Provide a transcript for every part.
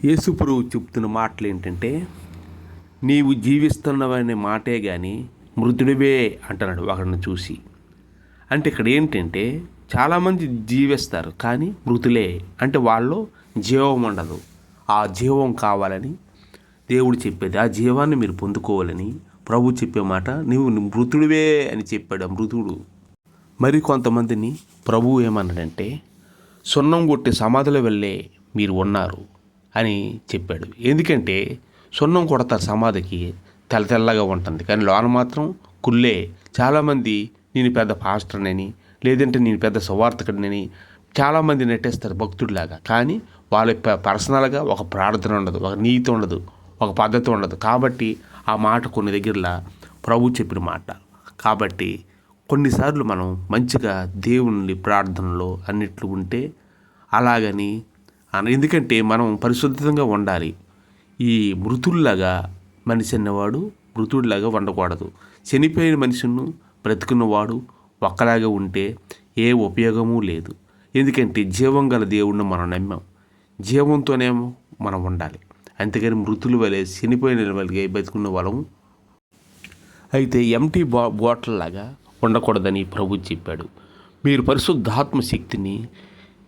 యేసుప్రభువు చెప్తున్న మాటలు ఏంటంటే, నీవు జీవిస్తున్నవనే మాటే కానీ మృతుడివే అంటున్నాడు ఒకడిని చూసి. అంటే ఇక్కడ ఏంటంటే, చాలామంది జీవిస్తారు కానీ మృతులే, అంటే వాళ్ళు జీవం ఉండదు. ఆ జీవం కావాలని దేవుడు చెప్పేది, ఆ జీవాన్ని మీరు పొందుకోవాలని ప్రభు చెప్పే మాట, నీవు మృతుడివే అని చెప్పాడు. మృతుడు. మరి కొంతమందిని ప్రభువు ఏమన్నాడంటే, సున్నం కొట్టి సమాధుల వెళ్ళే మీరు ఉన్నారు అని చెప్పాడు. ఎందుకంటే సున్నం కొడతారు సమాధికి, తెల్లగా ఉంటుంది, కానీ లోన మాత్రం కుళ్ళే. చాలామంది నేను పెద్ద పాస్టర్నని, లేదంటే నేను పెద్ద సువార్తకుడినని చాలామంది నెట్టేస్తారు భక్తుడిలాగా. కానీ వాళ్ళ పర్సనల్గా ఒక ప్రార్థన ఉండదు, ఒక నీతి ఉండదు, ఒక పద్ధతి ఉండదు. కాబట్టి ఆ మాట కొన్ని దగ్గరలా ప్రభు చెప్పిన మాట. కాబట్టి కొన్నిసార్లు మనం మంచిగా దేవుని ప్రార్థనలో అన్నిట్లు ఉంటే అలాగని, ఎందుకంటే మనం పరిశుద్ధంగా ఉండాలి. ఈ మృతుల్లాగా మనిషి అన్నవాడు మృతుడిలాగా ఉండకూడదు. చనిపోయిన మనిషిను బ్రతుకున్నవాడు ఒక్కలాగా ఉంటే ఏ ఉపయోగము లేదు. ఎందుకంటే జీవం గల దేవుణ్ణి మనం నమ్మాం, జీవంతోనే మనం ఉండాలి. అంతేగాని మృతుల వలె చనిపోయిన వాళ్ళకి బతుకున్న వాళ్ళము అయితే ఎంటీ బాటిల్ లాగా ఉండకూడదని ప్రభు చెప్పాడు. మీరు పరిశుద్ధాత్మ శక్తిని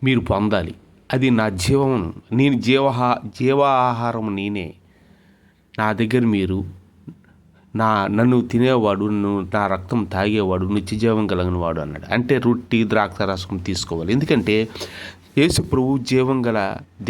మీరు పొందాలి. అది నా జీవం, నేను జీవాహారం నేనే. నా దగ్గర మీరు నన్ను తినేవాడు, నా రక్తం తాగేవాడు నిత్యజీవం కలిగిన వాడు అన్నాడు. అంటే రొట్టి ద్రాక్ష రసం తీసుకోవాలి. ఎందుకంటే యేసు ప్రభు జీవం గల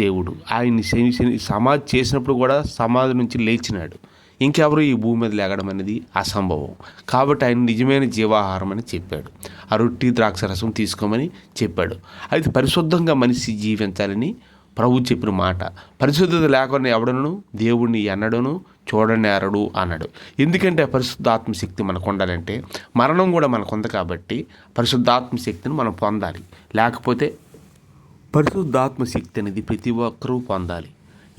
దేవుడు. ఆయన్ని సమాధి చేసినప్పుడు కూడా సమాధి నుంచి లేచినాడు. ఇంకెవరు ఈ భూమి మీద లేగడం అనేది అసంభవం. కాబట్టి ఆయన నిజమైన జీవాహారం అని చెప్పాడు. ఆ రొట్టి ద్రాక్ష రసం తీసుకోమని చెప్పాడు. అయితే పరిశుద్ధంగా మనిషి జీవించాలని ప్రభు చెప్పిన మాట. పరిశుద్ధత లేకుండా ఎవడను దేవుడిని ఎన్నడను చూడనేరడు అన్నాడు. ఎందుకంటే పరిశుద్ధాత్మ శక్తి మనకు ఉండాలంటే మరణం కూడా మనకు ఉంది. కాబట్టి పరిశుద్ధాత్మ శక్తిని మనం పొందాలి. లేకపోతే పరిశుద్ధాత్మ శక్తి అనేది ప్రతి ఒక్కరూ పొందాలి.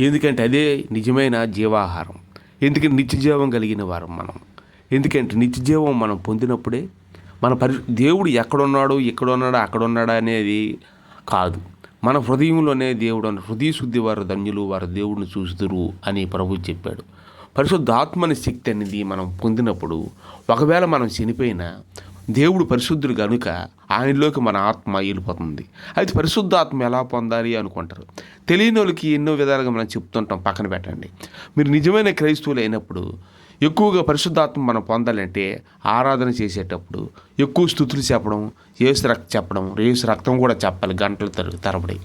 ఎందుకంటే అదే నిజమైన జీవాహారం. ఎందుకంటే నిత్యజీవం కలిగిన వారం మనం. ఎందుకంటే నిత్యజీవం మనం పొందినప్పుడే మన దేవుడు ఎక్కడున్నాడు, ఎక్కడున్నాడా, అక్కడున్నాడా అనేది కాదు, మన హృదయంలోనే దేవుడు. హృదయ శుద్ధి వారు ధన్యులు, వారు దేవుడిని చూస్తురు అని ప్రభు చెప్పాడు. పరిశుద్ధాత్మని శక్తి అనేది మనం పొందినప్పుడు ఒకవేళ మనం చనిపోయినా దేవుడు పరిశుద్ధుడు కనుక ఆయనలోకి మన ఆత్మ వెళ్ళిపోతుంది. అయితే పరిశుద్ధాత్మ ఎలా పొందాలి అనుకుంటారు. తెలియని వాళ్ళకి ఎన్నో విధాలుగా మనం చెప్తుంటాం, పక్కన పెట్టండి. మీరు నిజమైన క్రైస్తవులు అయినప్పుడు ఎక్కువగా పరిశుద్ధాత్మ మనం పొందాలంటే ఆరాధన చేసేటప్పుడు ఎక్కువ స్తుతులు చెప్పడం, యేసు చెప్పడం, యేసు రక్తం కూడా చెప్పాలి గంటల తరబడి.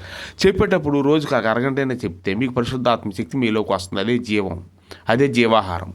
చెప్పేటప్పుడు రోజుకు ఒక అరగంటైనా చెప్తే మీకు పరిశుద్ధాత్మ శక్తి మీలోకి వస్తుంది. అదే జీవం, అదే జీవాహారం.